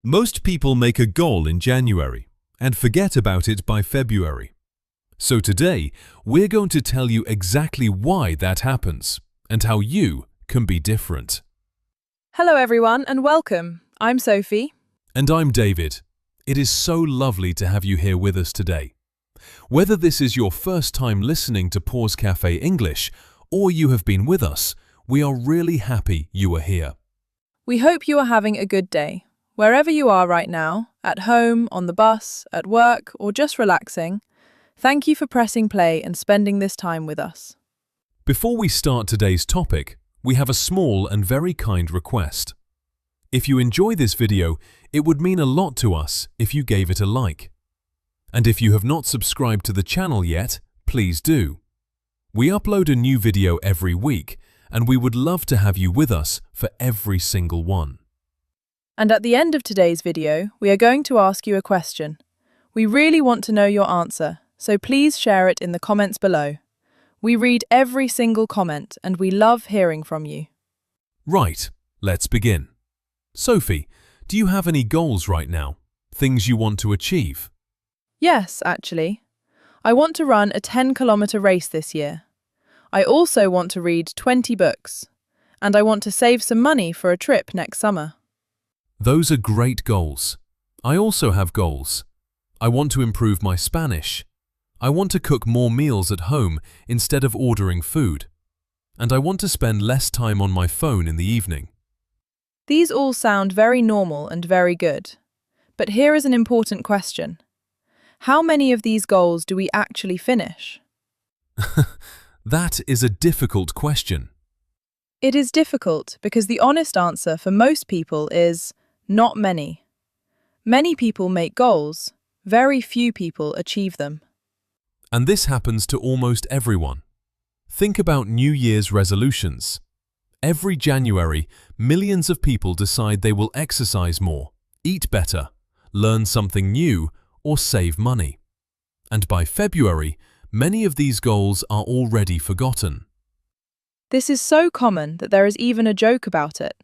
Most people make a goal in January and forget about it by February. So today, we're going to tell you exactly why that happens and how you can be different. Hello everyone and welcome. I'm Sophie. And I'm David. It is so lovely to have you here with us today. Whether this is your first time listening to Pause Cafe English or you have been with us, we are really happy you are here. We hope you are having a good day. Wherever you are right now, at home, on the bus, at work, or just relaxing, thank you for pressing play and spending this time with us. Before we start today's topic, we have a small and very kind request. If you enjoy this video, it would mean a lot to us if you gave it a like. And if you have not subscribed to the channel yet, please do. We upload a new video every week, and we would love to have you with us for every single one. And at the end of today's video, we are going to ask you a question. We really want to know your answer, so please share it in the comments below. We read every single comment and we love hearing from you. Right, let's begin. Sophie, do you have any goals right now? Things you want to achieve? Yes, actually. I want to run a 10-kilometer race this year. I also want to read 20 books. And I want to save some money for a trip next summer. Those are great goals. I also have goals. I want to improve my Spanish. I want to cook more meals at home instead of ordering food. And I want to spend less time on my phone in the evening. These all sound very normal and very good. But here is an important question. How many of these goals do we actually finish? That is a difficult question. It is difficult because the honest answer for most people is not many. Many people make goals, very few people achieve them. And this happens to almost everyone. Think about New Year's resolutions. Every January, millions of people decide they will exercise more, eat better, learn something new, or save money. And by February, many of these goals are already forgotten. This is so common that there is even a joke about it.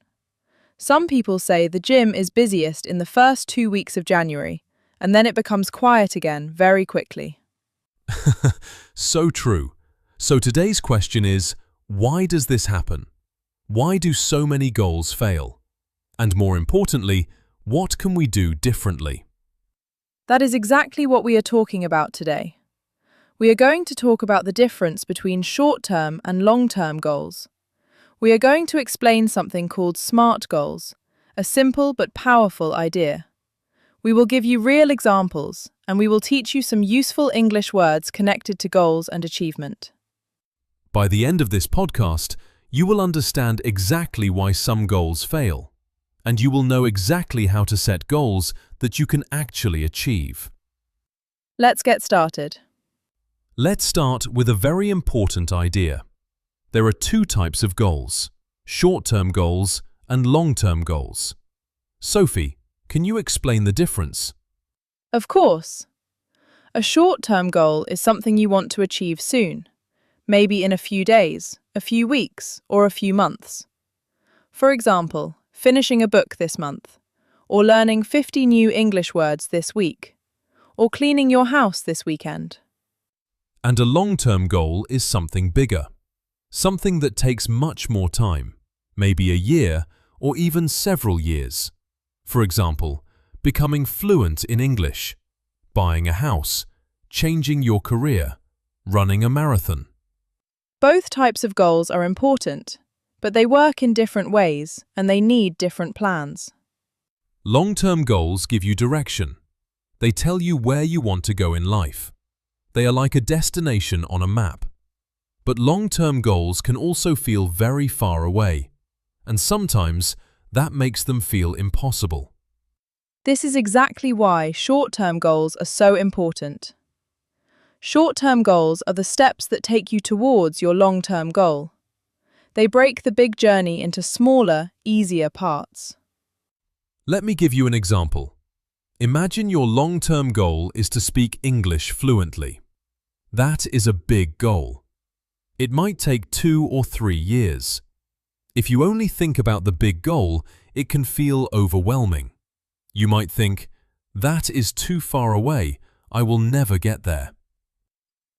Some people say the gym is busiest in the first 2 weeks of January, and then it becomes quiet again very quickly. So true. So today's question is, why does this happen? Why do so many goals fail? And more importantly, what can we do differently? That is exactly what we are talking about today. We are going to talk about the difference between short-term and long-term goals. We are going to explain something called SMART goals, a simple but powerful idea. We will give you real examples, and we will teach you some useful English words connected to goals and achievement. By the end of this podcast, you will understand exactly why some goals fail, and you will know exactly how to set goals that you can actually achieve. Let's get started. Let's start with a very important idea. There are two types of goals, short-term goals and long-term goals. Sophie, can you explain the difference? Of course. A short-term goal is something you want to achieve soon, maybe in a few days, a few weeks, or a few months. For example, finishing a book this month, or learning 50 new English words this week, or cleaning your house this weekend. And a long-term goal is something bigger. Something that takes much more time, maybe a year or even several years. For example, becoming fluent in English, buying a house, changing your career, running a marathon. Both types of goals are important, but they work in different ways and they need different plans. Long-term goals give you direction. They tell you where you want to go in life. They are like a destination on a map. But long-term goals can also feel very far away, and sometimes that makes them feel impossible. This is exactly why short-term goals are so important. Short-term goals are the steps that take you towards your long-term goal. They break the big journey into smaller, easier parts. Let me give you an example. Imagine your long-term goal is to speak English fluently. That is a big goal. It might take 2 or 3 years. If you only think about the big goal, it can feel overwhelming. You might think, that is too far away, I will never get there.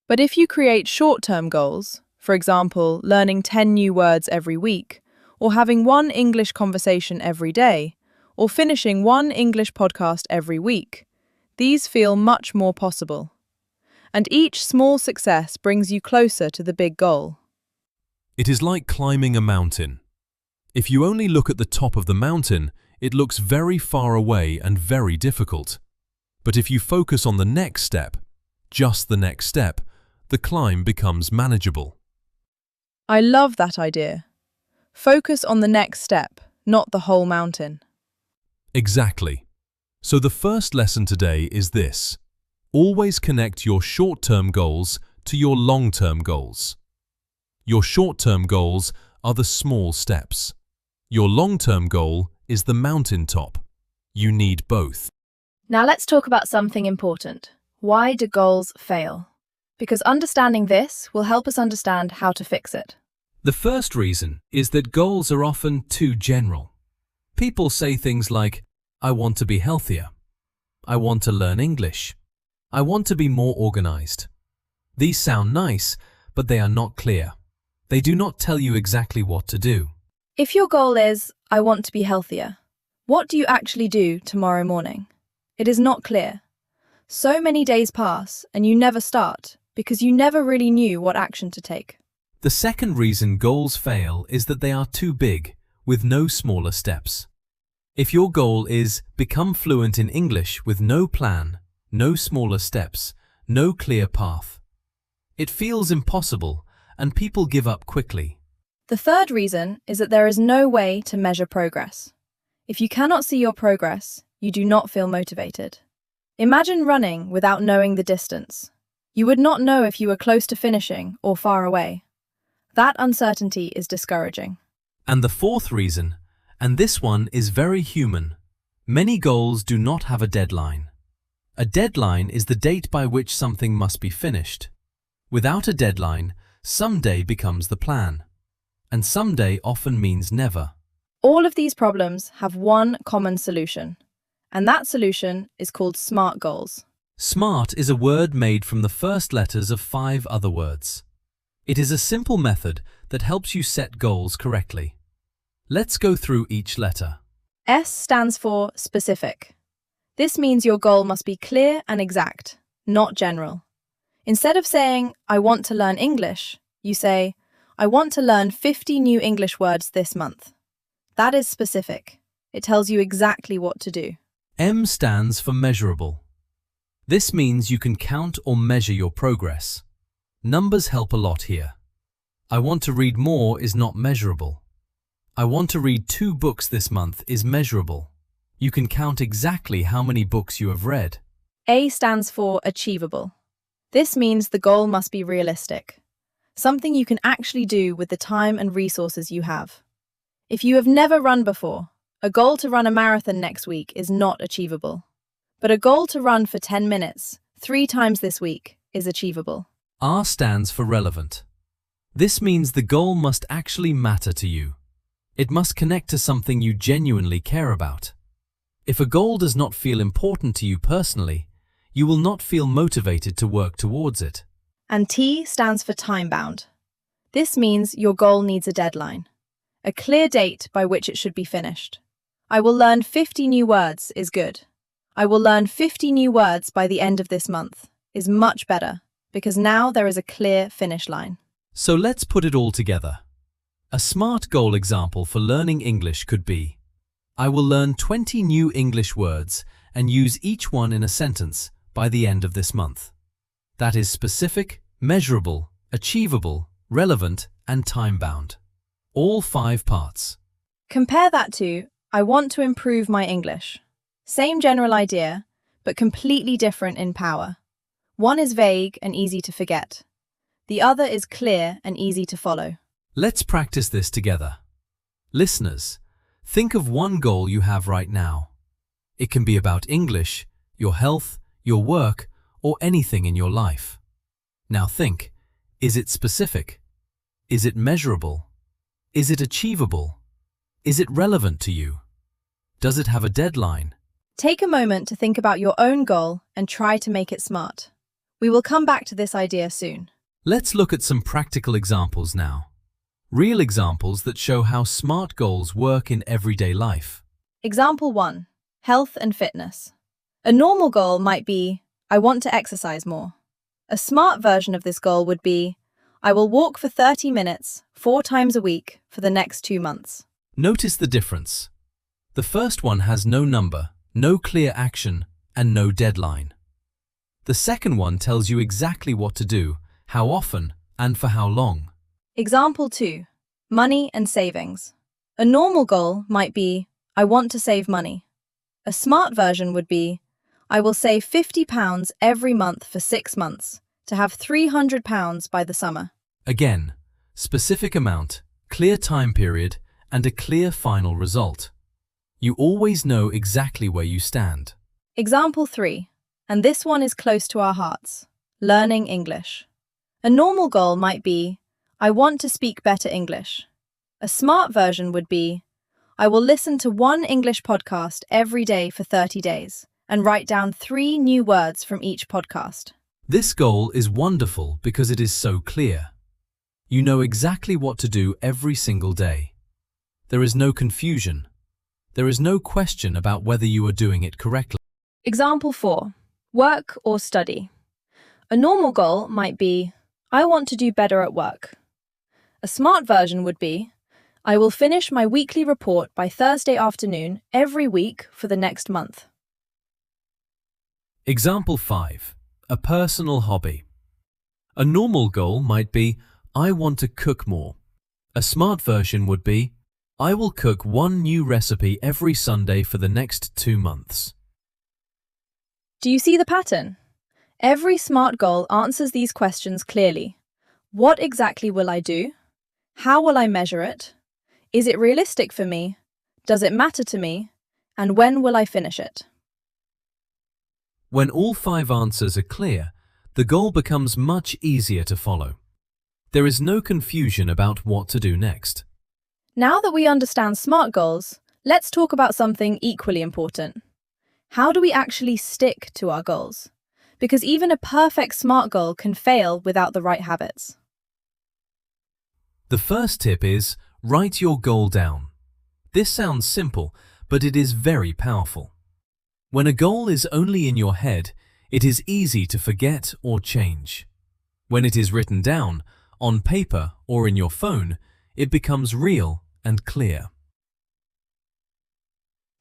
But if you create short-term goals, for example, learning 10 new words every week, or having one English conversation every day, or finishing one English podcast every week, these feel much more possible. And each small success brings you closer to the big goal. It is like climbing a mountain. If you only look at the top of the mountain, it looks very far away and very difficult. But if you focus on the next step, just the next step, the climb becomes manageable. I love that idea. Focus on the next step, not the whole mountain. Exactly. So the first lesson today is this. Always connect your short-term goals to your long-term goals. Your short-term goals are the small steps. Your long-term goal is the mountaintop. You need both. Now let's talk about something important. Why do goals fail? Because understanding this will help us understand how to fix it. The first reason is that goals are often too general. People say things like, I want to be healthier. I want to learn English. I want to be more organized. These sound nice, but they are not clear. They do not tell you exactly what to do. If your goal is, I want to be healthier, what do you actually do tomorrow morning? It is not clear. So many days pass and you never start because you never really knew what action to take. The second reason goals fail is that they are too big, with no smaller steps. If your goal is become fluent in English with no plan, no smaller steps, no clear path, it feels impossible and people give up quickly. The third reason is that there is no way to measure progress. If you cannot see your progress, you do not feel motivated. Imagine running without knowing the distance. You would not know if you were close to finishing or far away. That uncertainty is discouraging. And the fourth reason, and this one is very human, many goals do not have a deadline. A deadline is the date by which something must be finished. Without a deadline, someday becomes the plan. And someday often means never. All of these problems have one common solution, and that solution is called SMART goals. SMART is a word made from the first letters of 5 other words. It is a simple method that helps you set goals correctly. Let's go through each letter. S stands for specific. This means your goal must be clear and exact, not general. Instead of saying, I want to learn English, you say, I want to learn 50 new English words this month. That is specific. It tells you exactly what to do. M stands for measurable. This means you can count or measure your progress. Numbers help a lot here. I want to read more is not measurable. I want to read 2 books this month is measurable. You can count exactly how many books you have read. A stands for achievable. This means the goal must be realistic. Something you can actually do with the time and resources you have. If you have never run before, a goal to run a marathon next week is not achievable. But a goal to run for 10 minutes, 3 times this week, is achievable. R stands for relevant. This means the goal must actually matter to you. It must connect to something you genuinely care about. If a goal does not feel important to you personally, you will not feel motivated to work towards it. And T stands for time-bound. This means your goal needs a deadline, a clear date by which it should be finished. I will learn 50 new words is good. I will learn 50 new words by the end of this month is much better because now there is a clear finish line. So let's put it all together. A SMART goal example for learning English could be, I will learn 20 new English words and use each one in a sentence by the end of this month. That is specific, measurable, achievable, relevant, and time-bound. All 5 parts. Compare that to, I want to improve my English. Same general idea, but completely different in power. One is vague and easy to forget. The other is clear and easy to follow. Let's practice this together. Listeners, think of one goal you have right now. It can be about English, your health, your work, or anything in your life. Now think, is it specific? Is it measurable? Is it achievable? Is it relevant to you? Does it have a deadline? Take a moment to think about your own goal and try to make it smart. We will come back to this idea soon. Let's look at some practical examples now. Real examples that show how SMART goals work in everyday life. Example 1. Health and fitness. A normal goal might be, I want to exercise more. A SMART version of this goal would be, I will walk for 30 minutes, 4 times a week, for the next 2 months. Notice the difference. The first one has no number, no clear action, and no deadline. The second one tells you exactly what to do, how often, and for how long. Example 2. Money and savings. A normal goal might be, I want to save money. A SMART version would be, I will save £50 every month for 6 months, to have £300 by the summer. Again, specific amount, clear time period, and a clear final result. You always know exactly where you stand. Example 3, and this one is close to our hearts, learning English. A normal goal might be, I want to speak better English. A SMART version would be, I will listen to 1 English podcast every day for 30 days and write down 3 new words from each podcast. This goal is wonderful because it is so clear. You know exactly what to do every single day. There is no confusion. There is no question about whether you are doing it correctly. Example 4. Work or study. A normal goal might be, I want to do better at work. A SMART version would be, I will finish my weekly report by Thursday afternoon every week for the next month. Example 5. A personal hobby. A normal goal might be, I want to cook more. A SMART version would be, I will cook 1 new recipe every Sunday for the next 2 months. Do you see the pattern? Every SMART goal answers these questions clearly. What exactly will I do? How will I measure it? Is it realistic for me? Does it matter to me? And when will I finish it? When all 5 answers are clear, the goal becomes much easier to follow. There is no confusion about what to do next. Now that we understand SMART goals, let's talk about something equally important. How do we actually stick to our goals? Because even a perfect SMART goal can fail without the right habits. The first tip is, write your goal down. This sounds simple, but it is very powerful. When a goal is only in your head, it is easy to forget or change. When it is written down, on paper or in your phone, it becomes real and clear.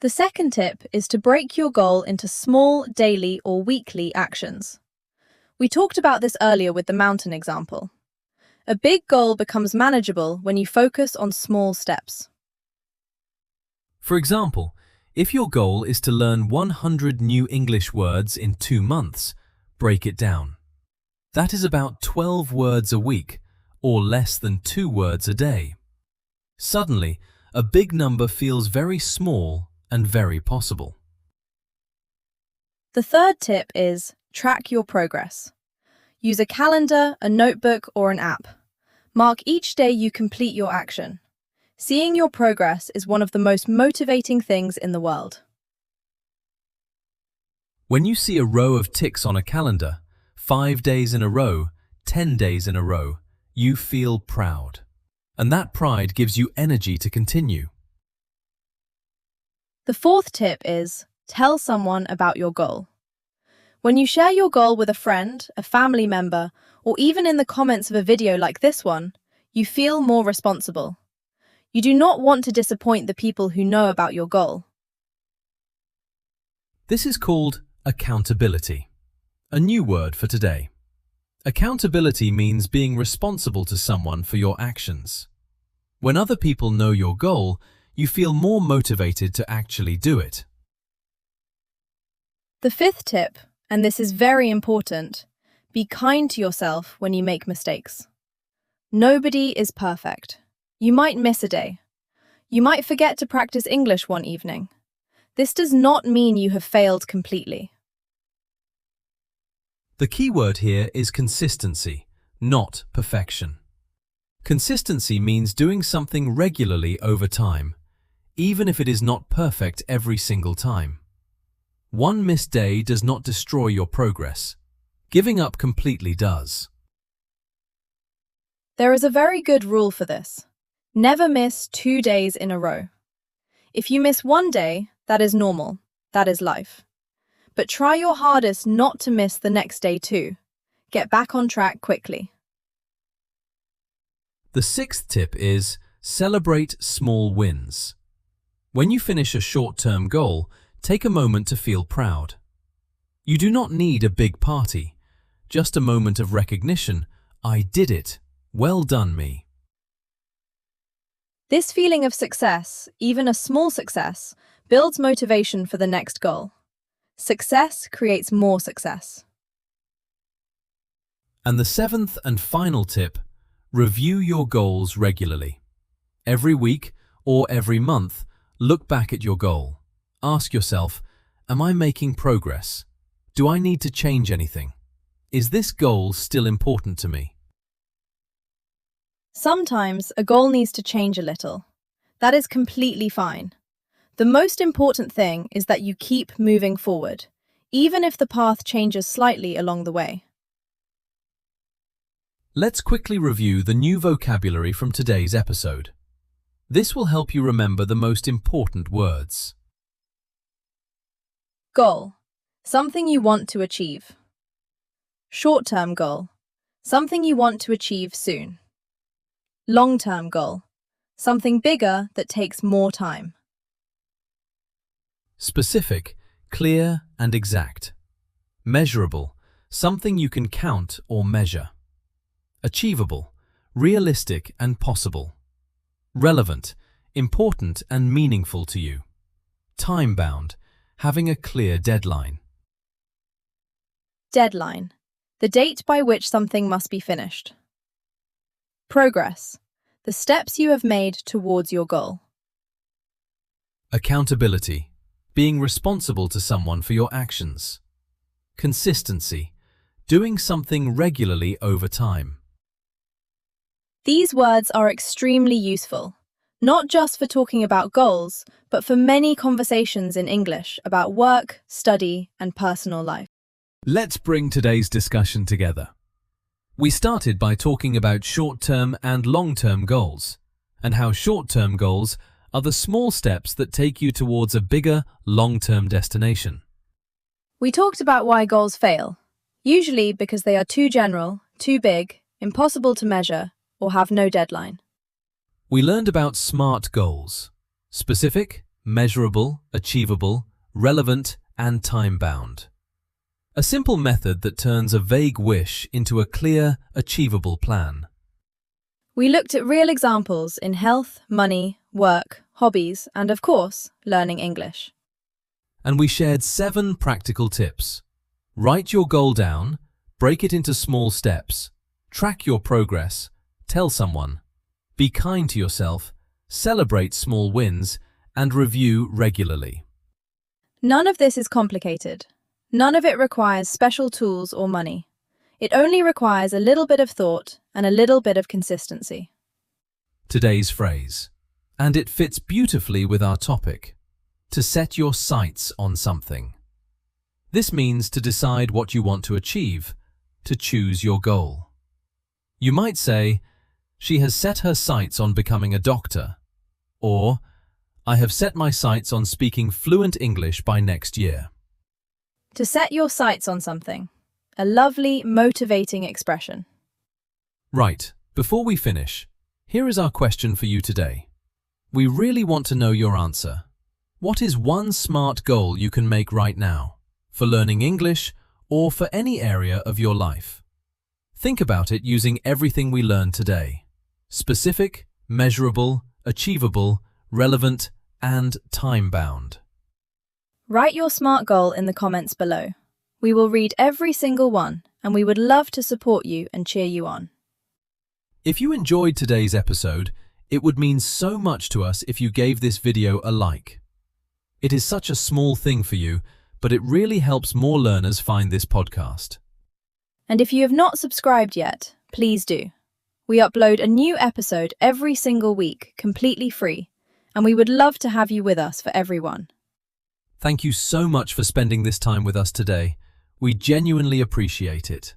The second tip is to break your goal into small, daily or weekly actions. We talked about this earlier with the mountain example. A big goal becomes manageable when you focus on small steps. For example, if your goal is to learn 100 new English words in 2 months, break it down. That is about 12 words a week, or less than 2 words a day. Suddenly, a big number feels very small and very possible. The third tip is track your progress. Use a calendar, a notebook, or an app. Mark each day you complete your action. Seeing your progress is one of the most motivating things in the world. When you see a row of ticks on a calendar, 5 days in a row, 10 days in a row, you feel proud. And that pride gives you energy to continue. The fourth tip is tell someone about your goal. When you share your goal with a friend, a family member, or even in the comments of a video like this one, you feel more responsible. You do not want to disappoint the people who know about your goal. This is called accountability, a new word for today. Accountability means being responsible to someone for your actions. When other people know your goal, you feel more motivated to actually do it. The fifth tip, and this is very important, be kind to yourself when you make mistakes. Nobody is perfect. You might miss a day. You might forget to practice English one evening. This does not mean you have failed completely. The key word here is consistency, not perfection. Consistency means doing something regularly over time, even if it is not perfect every single time. One missed day does not destroy your progress. Giving up completely does. There is a very good rule for this. Never miss 2 days in a row. If you miss one day, that is normal. That is life. But try your hardest not to miss the next day too. Get back on track quickly. The sixth tip is celebrate small wins. When you finish a short-term goal, take a moment to feel proud. You do not need a big party, just a moment of recognition. I did it. Well done, me. This feeling of success, even a small success, builds motivation for the next goal. Success creates more success. And the seventh and final tip, review your goals regularly. Every week or every month, look back at your goal. Ask yourself, am I making progress? Do I need to change anything? Is this goal still important to me? Sometimes a goal needs to change a little. That is completely fine. The most important thing is that you keep moving forward, even if the path changes slightly along the way. Let's quickly review the new vocabulary from today's episode. This will help you remember the most important words. Goal. Something you want to achieve. Short-term goal. Something you want to achieve soon. Long-term goal. Something bigger that takes more time. Specific, clear and exact. Measurable, something you can count or measure. Achievable, realistic and possible. Relevant, important and meaningful to you. Time-bound, having a clear deadline. Deadline. The date by which something must be finished. Progress. The steps you have made towards your goal. Accountability. Being responsible to someone for your actions. Consistency. Doing something regularly over time. These words are extremely useful, not just for talking about goals, but for many conversations in English about work, study, and personal life. Let's bring today's discussion together. We started by talking about short-term and long-term goals, and how short-term goals are the small steps that take you towards a bigger, long-term destination. We talked about why goals fail, usually because they are too general, too big, impossible to measure, or have no deadline. We learned about SMART goals: specific, measurable, achievable, relevant, and time-bound. A simple method that turns a vague wish into a clear, achievable plan. We looked at real examples in health, money, work, hobbies, and of course, learning English. And we shared 7 practical tips. Write your goal down, break it into small steps, track your progress, tell someone, be kind to yourself, celebrate small wins, and review regularly. None of this is complicated. None of it requires special tools or money. It only requires a little bit of thought and a little bit of consistency. Today's phrase, and it fits beautifully with our topic, to set your sights on something. This means to decide what you want to achieve, to choose your goal. You might say, she has set her sights on becoming a doctor, or I have set my sights on speaking fluent English by next year. To set your sights on something. A lovely, motivating expression. Right, before we finish, here is our question for you today. We really want to know your answer. What is one SMART goal you can make right now, for learning English or for any area of your life? Think about it using everything we learned today. Specific, measurable, achievable, relevant, and time-bound. Write your SMART goal in the comments below. We will read every single one, and we would love to support you and cheer you on. If you enjoyed today's episode, it would mean so much to us if you gave this video a like. It is such a small thing for you, but it really helps more learners find this podcast. And if you have not subscribed yet, please do. We upload a new episode every single week, completely free, and we would love to have you with us for everyone. Thank you so much for spending this time with us today. We genuinely appreciate it.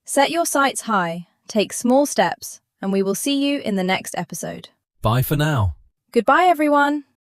Set your sights high, take small steps, and we will see you in the next episode. Bye for now. Goodbye, everyone.